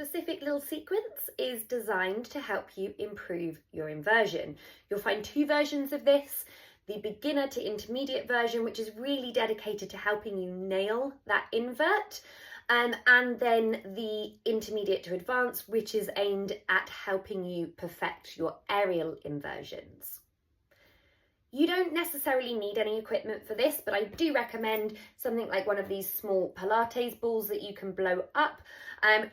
specific little sequence is designed to help you improve your inversion. You'll find two versions of this. The beginner to intermediate version, which is really dedicated to helping you nail that invert, and then the intermediate to advanced, which is aimed at helping you perfect your aerial inversions. You don't necessarily need any equipment for this, but I do recommend something like one of these small Pilates balls that you can blow up,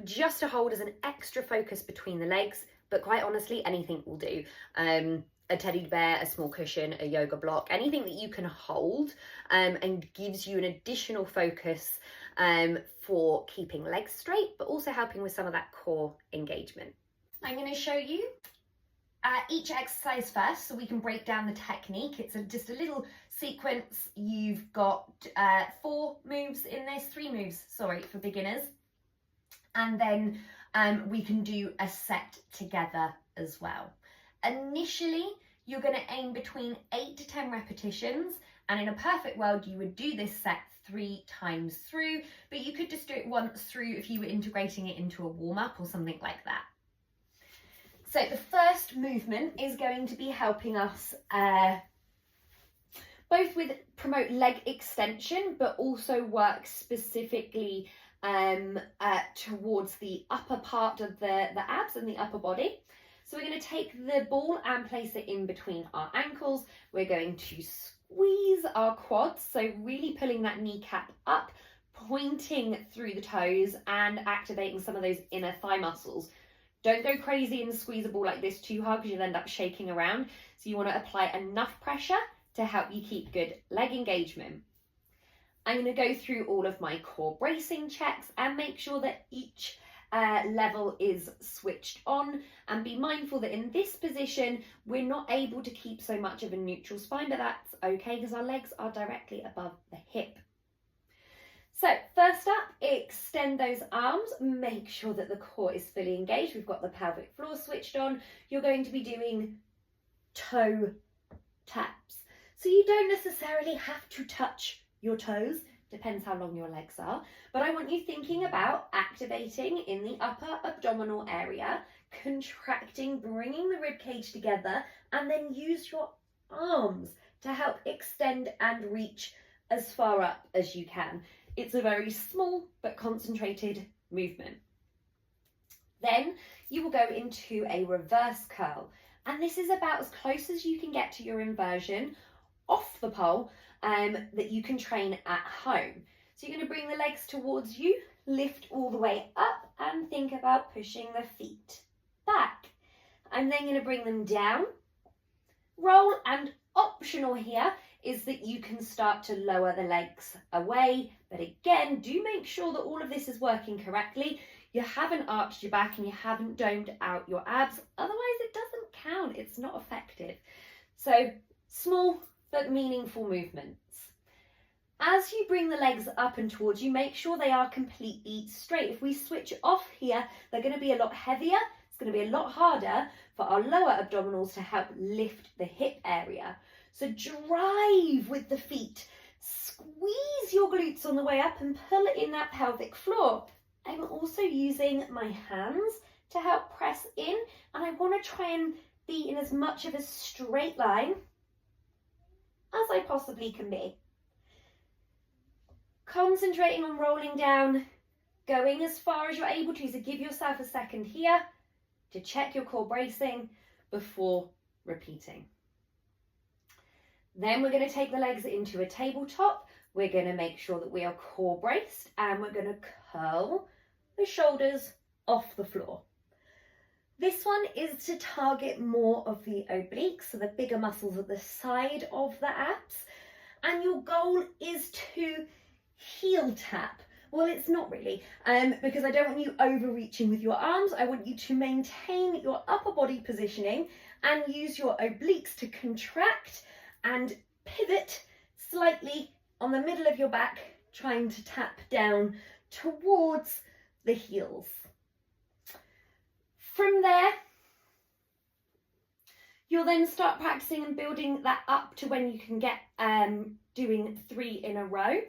just to hold as an extra focus between the legs. But quite honestly, anything will do. A teddy bear, a small cushion, a yoga block, anything that you can hold and gives you an additional focus for keeping legs straight, but also helping with some of that core engagement. I'm going to show you each exercise first so we can break down the technique. It's just a little sequence. You've got 4 moves in this, 3 moves, sorry, for beginners. And then we can do a set together as well. Initially, you're going to aim between 8 to 10 repetitions, and in a perfect world, you would do this set 3 times through, but you could just do it once through if you were integrating it into a warm-up or something like that. So the first movement is going to be helping us both with promote leg extension, but also work specifically towards the upper part of the abs and the upper body. So we're going to take the ball and place it in between our ankles. We're going to squeeze our quads, so really pulling that kneecap up, pointing through the toes and activating some of those inner thigh muscles. Don't go crazy and squeeze a ball like this too hard because you'll end up shaking around. So you want to apply enough pressure to help you keep good leg engagement. I'm going to go through all of my core bracing checks and make sure that each level is switched on, and be mindful that in this position we're not able to keep so much of a neutral spine, but that's okay because our legs are directly above the hip. So first up, extend those arms, make sure that the core is fully engaged. We've got the pelvic floor switched on. You're going to be doing toe taps. So you don't necessarily have to touch your toes, depends how long your legs are, but I want you thinking about activating in the upper abdominal area, contracting, bringing the rib cage together, and then use your arms to help extend and reach as far up as you can. It's a very small but concentrated movement. Then you will go into a reverse curl, and this is about as close as you can get to your inversion off the pole that you can train at home. So you're going to bring the legs towards you, lift all the way up, and think about pushing the feet back. I'm then going to bring them down, roll, and optional here is that you can start to lower the legs away. But again, do make sure that all of this is working correctly. You haven't arched your back and you haven't domed out your abs. Otherwise, it doesn't count. It's not effective. So small but meaningful movements. As you bring the legs up and towards you, make sure they are completely straight. If we switch off here, they're going to be a lot heavier. It's going to be a lot harder for our lower abdominals to help lift the hip area. So drive with the feet. Squeeze your glutes on the way up and pull it in that pelvic floor. I'm also using my hands to help press in, and I want to try and be in as much of a straight line as I possibly can be. Concentrating on rolling down, going as far as you're able to, so give yourself a second here to check your core bracing before repeating. Then we're going to take the legs into a tabletop. We're going to make sure that we are core braced, and we're going to curl the shoulders off the floor. This one is to target more of the obliques, so the bigger muscles at the side of the abs. And your goal is to heel tap. Well, it's not really, because I don't want you overreaching with your arms. I want you to maintain your upper body positioning and use your obliques to contract and pivot slightly on the middle of your back, trying to tap down towards the heels. From there, you'll then start practicing and building that up to when you can get doing 3 in a row.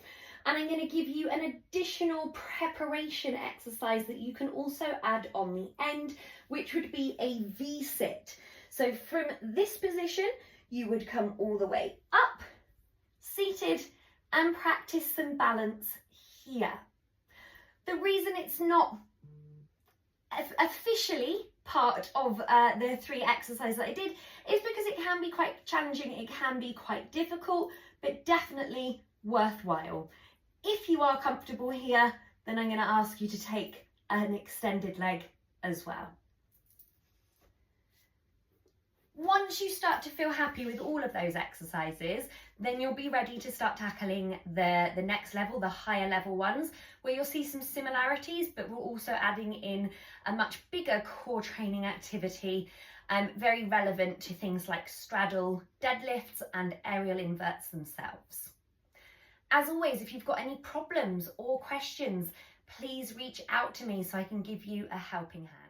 And I'm going to give you an additional preparation exercise that you can also add on the end, which would be a V-sit. So from this position, you would come all the way up, seated, and practice some balance here. The reason it's not officially part of the 3 exercises that I did is because it can be quite challenging, it can be quite difficult, but definitely worthwhile. If you are comfortable here, then I'm going to ask you to take an extended leg as well. Once you start to feel happy with all of those exercises, then you'll be ready to start tackling the next level, the higher level ones, where you'll see some similarities, but we're also adding in a much bigger core training activity, very relevant to things like straddle, deadlifts, and aerial inverts themselves. As always, if you've got any problems or questions, please reach out to me so I can give you a helping hand.